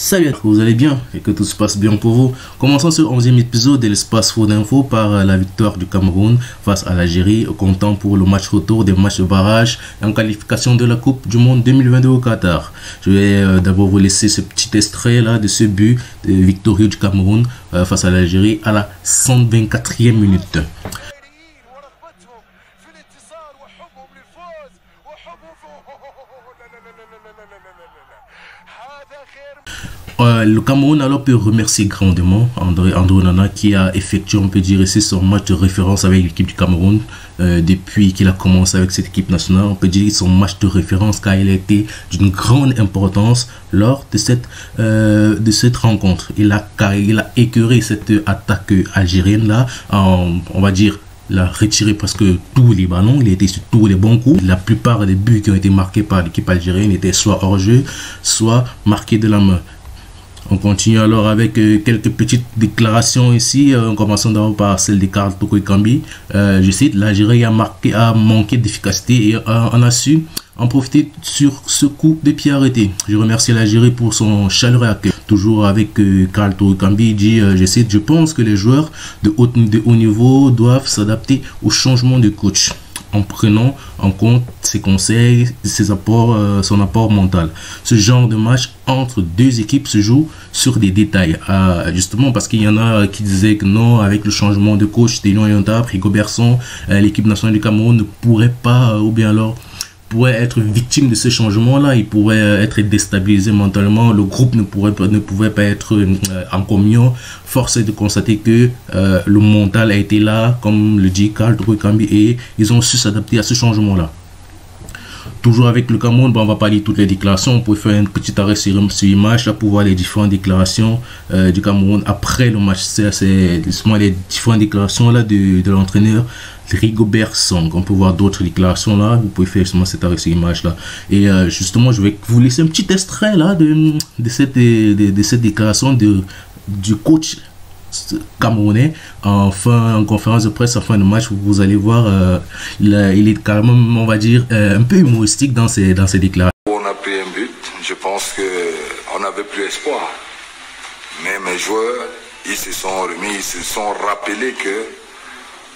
Salut à tous, vous allez bien et que tout se passe bien pour vous. Commençons ce 11e épisode de l'espace Faux d'info par la victoire du Cameroun face à l'Algérie, comptant pour le match retour des matchs de barrage en qualification de la Coupe du Monde 2022 au Qatar. Je vais d'abord vous laisser ce petit extrait là de ce but victorieux du Cameroun face à l'Algérie à la 124e minute. Le Cameroun alors peut remercier grandement André Onana qui a effectué, on peut dire ici, son match de référence avec l'équipe du Cameroun depuis qu'il a commencé avec cette équipe nationale. On peut dire son match de référence car il a été d'une grande importance lors de cette rencontre. Il a écœuré cette attaque algérienne là, on va dire. Il a retiré presque tous les ballons, il a été sur tous les bons coups. La plupart des buts qui ont été marqués par l'équipe algérienne étaient soit hors jeu, soit marqués de la main. On continue alors avec quelques petites déclarations ici, en commençant d'abord par celle de Karl Toko Ekambi. Je cite, l'Algérie a manqué d'efficacité et on a su en profiter sur ce coup de pied arrêté. Je remercie l'Algérie pour son chaleureux accueil. Toujours avec Karl Toko Ekambi, il dit, je cite, je pense que les joueurs de haut niveau doivent s'adapter au changement de coach, en prenant en compte ses conseils, ses apports, son apport mental. Ce genre de match entre deux équipes se joue sur des détails. Justement parce qu'il y en a qui disaient que non, avec le changement de coach des Lions Indomptables, Rigobert Song, l'équipe nationale du Cameroun ne pourrait pas, ou bien alors pourrait être victime de ce changement-là, il pourrait être déstabilisé mentalement, le groupe ne pouvait pas être en communion. Force est de constater que le mental a été là, comme le dit Karl Toko Ekambi, et ils ont su s'adapter à ce changement-là. Toujours avec le Cameroun, on va pas lire toutes les déclarations, on peut faire un petit arrêt sur image là pour voir les différentes déclarations du Cameroun après le match. C'est justement les différentes déclarations là de l'entraîneur Rigobert Song. On peut voir d'autres déclarations là, vous pouvez faire justement cet arrêt sur image là. Et justement, je vais vous laisser un petit extrait là de cette déclaration du coach camerounais en conférence de presse en fin de match. Vous allez voir, il est carrément, on va dire, un peu humoristique dans ses déclarations. On a pris un but, je pense qu'on n'avait plus espoir, mais mes joueurs, ils se sont remis, ils se sont rappelés que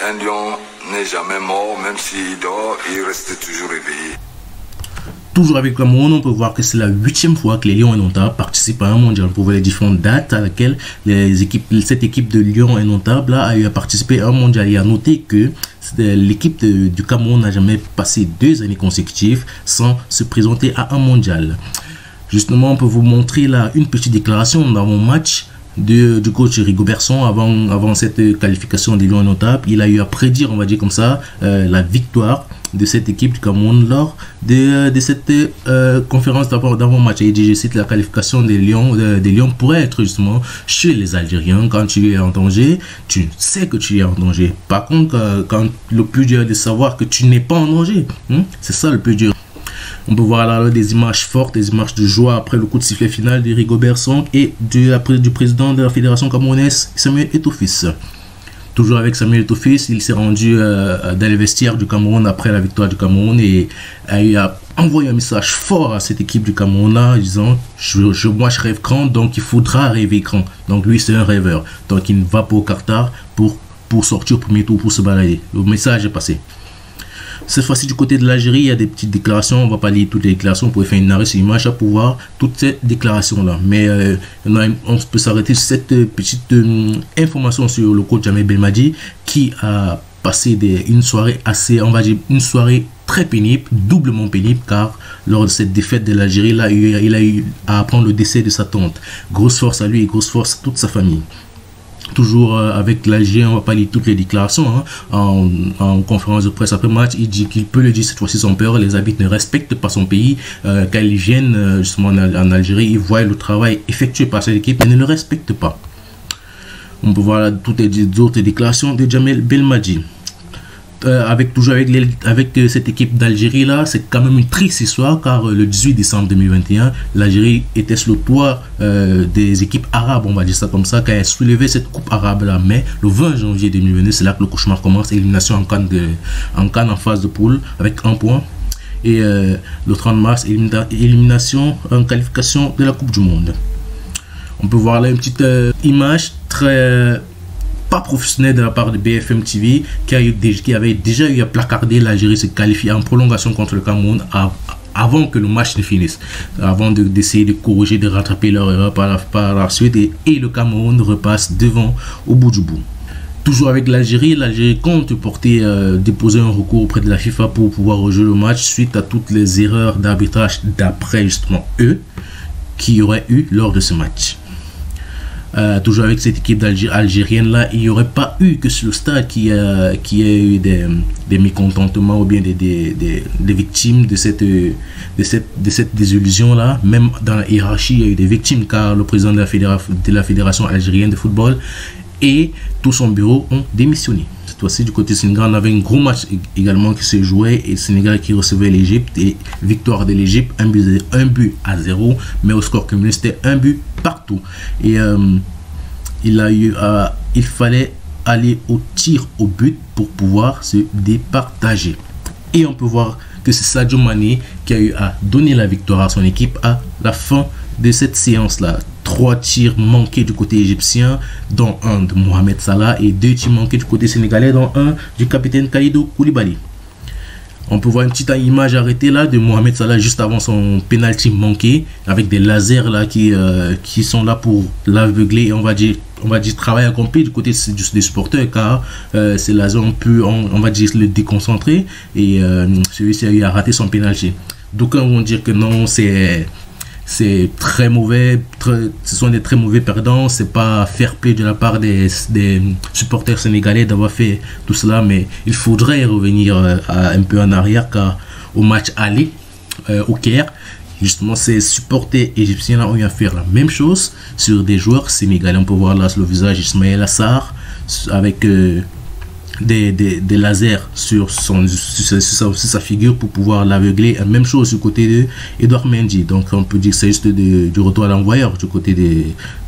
un lion n'est jamais mort, même s'il dort, il reste toujours éveillé. Toujours avec le Cameroun, on peut voir que c'est la 8e fois que les Lions Indomptables participent à un mondial. Pour voir les différentes dates à laquelle cette équipe de Lions Indomptables a eu à participer à un mondial. Et à noter que l'équipe du Cameroun n'a jamais passé 2 années consécutives sans se présenter à un mondial. Justement, on peut vous montrer là une petite déclaration dans mon match du coach Rigobert Song avant cette qualification des Lions Indomptables. Il a eu à prédire, on va dire comme ça, la victoire de cette équipe du Cameroun lors de cette conférence d'avant-match. Il dit, je cite, la qualification des Lions pourrait être justement chez les Algériens. Quand tu es en danger, tu sais que tu es en danger. Par contre, quand le plus dur est de savoir que tu n'es pas en danger, c'est ça le plus dur. On peut voir là des images fortes, des images de joie après le coup de sifflet final de Rigobert Song et du président de la fédération camerounaise, Samuel Eto'o-Fils. Toujours avec Samuel Eto'o-Fils, il s'est rendu dans les vestiaires du Cameroun après la victoire du Cameroun et il a envoyé un message fort à cette équipe du Cameroun là, disant moi je rêve grand, donc il faudra rêver grand. Donc lui c'est un rêveur, donc il ne va pas au Qatar pour sortir au premier tour, pour se balader. Le message est passé. Cette fois-ci, du côté de l'Algérie, il y a des petites déclarations. On va pas lire toutes les déclarations. Vous pouvez faire une arrêt sur image pour voir toutes ces déclarations-là. Mais on peut s'arrêter sur cette petite information sur le coach Djamel Belmadi qui a passé une soirée assez, on va dire, une soirée très pénible, doublement pénible, car lors de cette défaite de l'Algérie, là, il a eu à apprendre le décès de sa tante. Grosse force à lui et grosse force à toute sa famille. Toujours avec l'Algérie, on va pas lire toutes les déclarations en conférence de presse après match. Il dit qu'il peut le dire cette fois-ci son père, les arbitres ne respectent pas son pays. Quand ils viennent justement en Algérie, ils voient le travail effectué par cette équipe et ne le respectent pas. On peut voir là, toutes les autres déclarations de Djamel Belmadi. Toujours avec cette équipe d'Algérie là, c'est quand même une triste histoire car le 18 décembre 2021, l'Algérie était sur le toit des équipes arabes, on va dire ça comme ça, quand elle soulevait cette coupe arabe là. Mais le 20 janvier 2022, c'est là que le cauchemar commence, élimination en CAN en phase de poule avec 1 point. Et le 30 mars, élimination en qualification de la Coupe du Monde. On peut voir là une petite image très pas professionnelle de la part de BFM TV qui avait déjà eu à placarder l'Algérie se qualifier en prolongation contre le Cameroun avant que le match ne finisse, avant d'essayer de corriger, de rattraper leur erreur par la suite, et le Cameroun repasse devant au bout du bout. Toujours avec l'Algérie compte déposer un recours auprès de la FIFA pour pouvoir rejouer le match suite à toutes les erreurs d'arbitrage d'après justement eux qu'il y aurait eu lors de ce match. Toujours avec cette équipe algérienne là, il n'y aurait pas eu que sur le stade qui a eu des mécontentements ou bien des victimes de cette désillusion là. Même dans la hiérarchie, il y a eu des victimes car le président de la fédération algérienne de football et tout son bureau ont démissionné. Cette fois-ci, du côté sénégal, on avait un gros match également qui se jouait et le Sénégal qui recevait l'Égypte, et victoire de l'Égypte, 1-0, mais au score cumulé c'était 1 but partout. Et il fallait aller au tir au but pour pouvoir se départager. Et on peut voir que c'est Sadio Mané qui a eu à donner la victoire à son équipe à la fin de cette séance-là. 3 tirs manqués du côté égyptien, dont un de Mohamed Salah, et 2 tirs manqués du côté sénégalais, dont un du capitaine Kalidou Koulibaly. On peut voir une petite image arrêtée là de Mohamed Salah juste avant son penalty manqué, avec des lasers là qui sont là pour l'aveugler, et on va dire travail accompli du côté des supporters, car ces lasers ont pu on va dire le déconcentrer, et celui-ci a eu à rater son penalty. D'aucuns vont dire que non, c'est très mauvais, ce sont des très mauvais perdants, c'est pas fair play de la part des supporters sénégalais d'avoir fait tout cela, mais il faudrait revenir un peu en arrière, car au match aller au Caire, justement ces supporters égyptiens là ont eu à faire la même chose sur des joueurs sénégalais. On peut voir là sur le visage Ismaël Assar avec des lasers sur sa figure pour pouvoir l'aveugler. Même chose du côté de Edouard Mendy. Donc on peut dire que c'est juste du retour à l'envoyeur du côté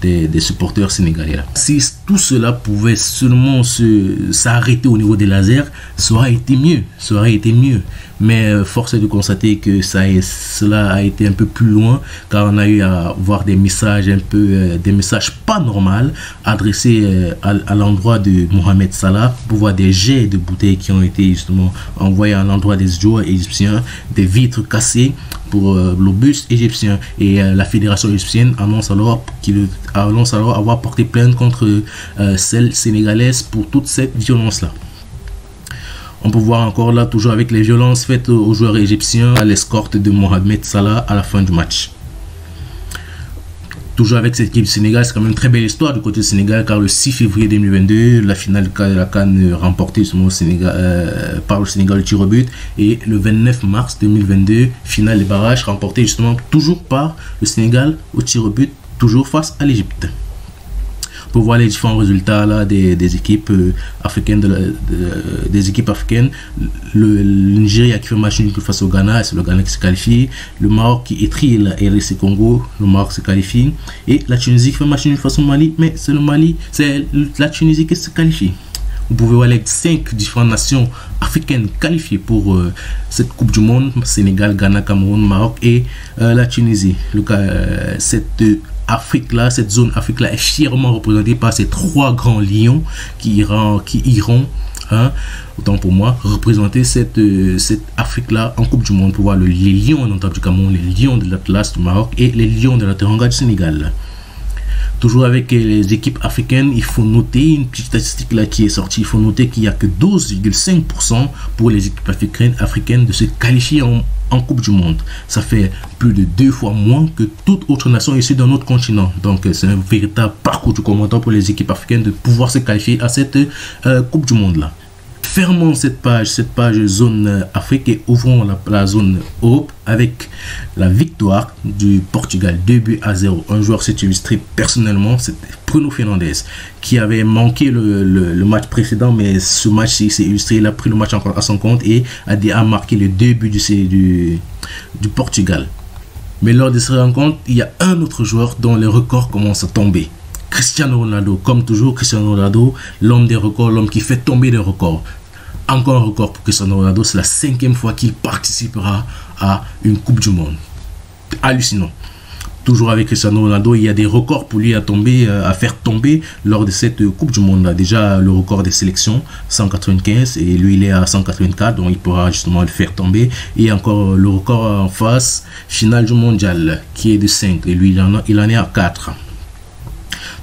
des supporters sénégalais là. Si tout cela pouvait seulement s'arrêter au niveau des lasers, ça aurait été mieux. Mais force est de constater que cela a été un peu plus loin, car on a eu à voir des messages des messages pas normaux adressés à l'endroit de Mohamed Salah, pour voir des jets de bouteilles qui ont été justement envoyés à l'endroit des joueurs égyptiens, des vitres cassées pour le bus égyptien, et la fédération égyptienne annonce alors avoir porté plainte contre celle sénégalaise pour toute cette violence là. On peut voir encore là, toujours avec les violences faites aux joueurs égyptiens, à l'escorte de Mohamed Salah à la fin du match. Toujours avec cette équipe du Sénégal, c'est quand même une très belle histoire du côté du Sénégal, car le 6 février 2022, la finale de la CAN remportée par le Sénégal au tir au but, et le 29 mars 2022, finale des barrages remportée justement toujours par le Sénégal au tir au but, toujours face à l'Égypte. Pour voir les différents résultats là des équipes africaines, des équipes africaines. Le Nigeria qui fait match nul face au Ghana, c'est le Ghana qui se qualifie. Le Maroc qui étrie la RDC Congo, le Maroc se qualifie. Et la Tunisie qui fait match nul face au Mali, mais c'est la Tunisie qui se qualifie. Vous pouvez voir les 5 différentes nations africaines qualifiées pour cette Coupe du Monde: Sénégal, Ghana, Cameroun, Maroc et la Tunisie. Cette zone Afrique là est fièrement représentée par ces 3 grands lions qui iront autant pour moi représenter cette Afrique là en Coupe du Monde, pour voir les lions indomptables du Cameroun, les lions de l'Atlas du Maroc et les lions de la Teranga du Sénégal. Toujours avec les équipes africaines, il faut noter une petite statistique là qui est sortie. Il faut noter qu'il n'y a que 12,5% pour les équipes africaines de se qualifier en Coupe du Monde. Ça fait plus de 2 fois moins que toute autre nation issue d'un autre continent. Donc c'est un véritable parcours du combattant pour les équipes africaines de pouvoir se qualifier à cette Coupe du Monde là. Fermons cette page zone Afrique, et ouvrons la zone Europe avec la victoire du Portugal 2-0. Un joueur s'est illustré personnellement, c'était Bruno Fernandes, qui avait manqué le match précédent, mais ce match il s'est illustré, il a pris le match à son compte et a marqué les 2 buts du Portugal. Mais lors de cette rencontre, il y a un autre joueur dont les records commencent à tomber. Cristiano Ronaldo, comme toujours, Cristiano Ronaldo, l'homme des records, l'homme qui fait tomber des records. Encore un record pour Cristiano Ronaldo, c'est la 5e fois qu'il participera à une Coupe du Monde. Hallucinant. Toujours avec Cristiano Ronaldo, il y a des records pour lui à faire tomber lors de cette Coupe du Monde. Déjà le record des sélections, 195, et lui il est à 184, donc il pourra justement le faire tomber. Et encore le record en face, finale du mondial, qui est de 5, et lui il en est à 4.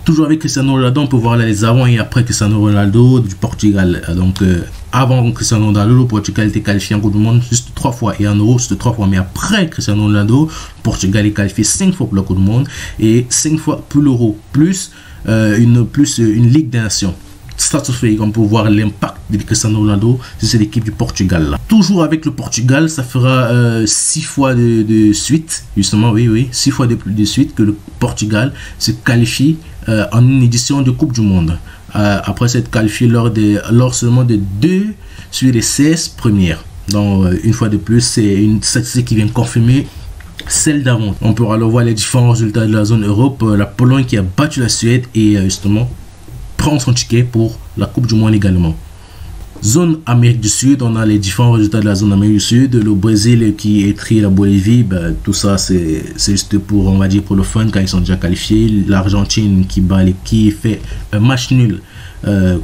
Toujours avec Cristiano Ronaldo, on peut voir les avant et après Cristiano Ronaldo du Portugal. Donc avant Cristiano Ronaldo, le Portugal était qualifié en Coupe du Monde juste 3 fois et en Euro juste 3 fois. Mais après Cristiano Ronaldo, le Portugal est qualifié 5 fois pour la Coupe du Monde et 5 fois pour l'Euro, plus une Ligue des Nations. Ça se fait, on peut voir l'impact de Cristiano Ronaldo sur cette équipe du Portugal là. Toujours avec le Portugal, ça fera 6 fois de suite, justement, oui, 6 fois de suite que le Portugal se qualifie en une édition de Coupe du Monde. Après s'être qualifié lors seulement de 2 sur les 16 premières. Donc une fois de plus, c'est une statistique qui vient confirmer celle d'avant. On pourra alors voir les différents résultats de la zone Europe. La Pologne qui a battu la Suède et justement prend son ticket pour la Coupe du Monde également. Zone Amérique du Sud, on a les différents résultats de la zone Amérique du Sud. Le Brésil qui étrie la Bolivie, tout ça c'est juste pour, on va dire, pour le fun quand ils sont déjà qualifiés. L'Argentine qui fait un match nul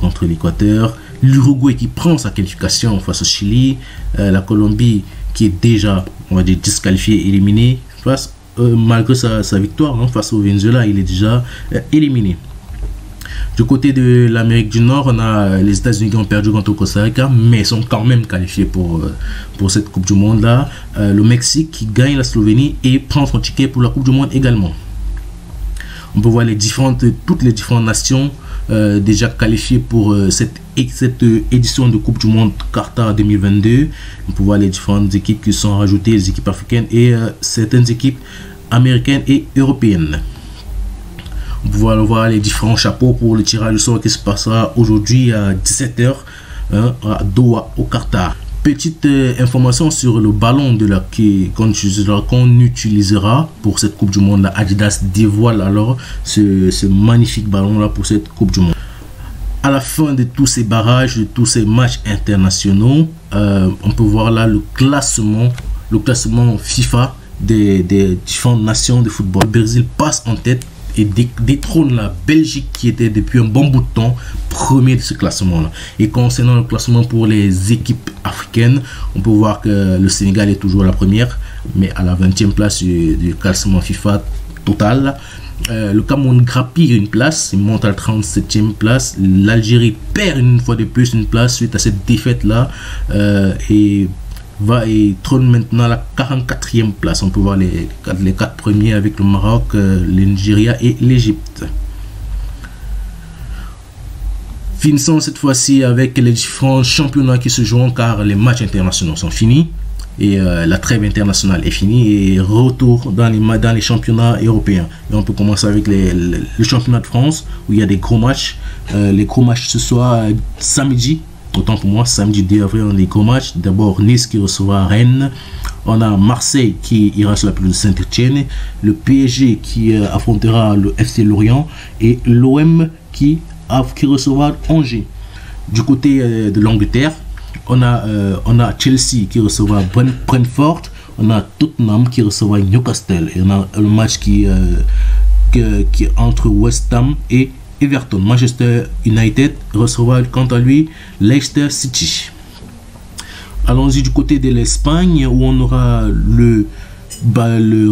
contre l'Équateur. L'Uruguay qui prend sa qualification face au Chili. La Colombie qui est déjà, on va dire, disqualifiée, éliminée malgré sa victoire face au Venezuela, il est déjà éliminé. Du côté de l'Amérique du Nord, on a les États-Unis qui ont perdu contre le Costa Rica, mais sont quand même qualifiés pour cette Coupe du Monde là. Le Mexique qui gagne la Slovénie et prend son ticket pour la Coupe du Monde également. On peut voir toutes les différentes nations déjà qualifiées pour cette édition de Coupe du Monde Qatar 2022. On peut voir les différentes équipes qui sont rajoutées, les équipes africaines et certaines équipes américaines et européennes. On peut voir les différents chapeaux pour le tirage au sort qui se passera aujourd'hui à 17 h à Doha au Qatar. Petite information sur le ballon qu'on utilisera pour cette Coupe du Monde. La Adidas dévoile alors ce magnifique ballon là pour cette Coupe du Monde. À la fin de tous ces barrages, de tous ces matchs internationaux, on peut voir là le classement FIFA des différentes nations de football. Le Brésil passe en tête et détrône la Belgique qui était depuis un bon bout de temps premier de ce classement là. Et concernant le classement pour les équipes africaines, on peut voir que le Sénégal est toujours la première, mais à la 20e place du classement FIFA total. Le Cameroun grappille une place, il monte à la 37e place. L'Algérie perd une fois de plus une place suite à cette défaite là et trône maintenant à la 44e place. On peut voir les 4 premiers avec le Maroc, le Nigeria et l'Égypte. Finissons cette fois-ci avec les différents championnats qui se jouent car les matchs internationaux sont finis et la trêve internationale est finie et retour dans les championnats européens. Et on peut commencer avec le championnat de France où il y a des gros matchs. Les gros matchs ce soir samedi. Autant pour moi, samedi 2 avril, on a des gros matchs. D'abord, Nice qui recevra Rennes. On a Marseille qui ira sur la pelouse de Saint-Etienne. Le PSG qui affrontera le FC Lorient. Et l'OM qui recevra Angers. Du côté de l'Angleterre, on a Chelsea qui recevra Brentford. On a Tottenham qui recevra Newcastle. Et on a le match qui entre West Ham et Everton. Manchester United recevra quant à lui Leicester City. Allons-y du côté de l'Espagne où on aura le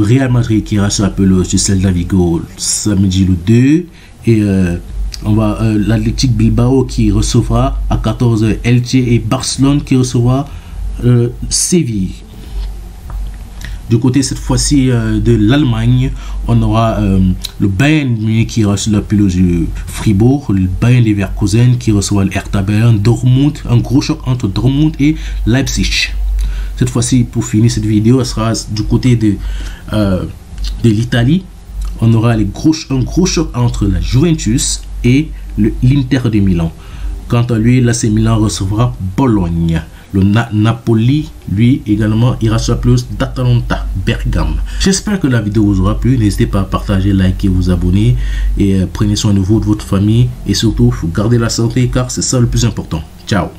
Real Madrid qui ira sur la pelouse du Celta Vigo samedi le 2 et on va l'Athletic Bilbao qui recevra à 14 h Elche et Barcelone qui recevra Séville. Du côté cette fois-ci de l'Allemagne, on aura le Bayern Munich qui ira sur la pelouse du Fribourg, le Bayern Leverkusen qui recevra le Hertha Berlin, Dortmund, un gros choc entre Dortmund et Leipzig. Cette fois-ci, pour finir cette vidéo, elle sera du côté de l'Italie. On aura un gros choc entre la Juventus et l'Inter de Milan. Quant à lui, l'AC Milan recevra Bologne. Le Napoli, lui, également, ira sur la pelouse d'Atalanta, Bergame. J'espère que la vidéo vous aura plu. N'hésitez pas à partager, liker, vous abonner. Et prenez soin de vous, de votre famille. Et surtout, gardez la santé car c'est ça le plus important. Ciao.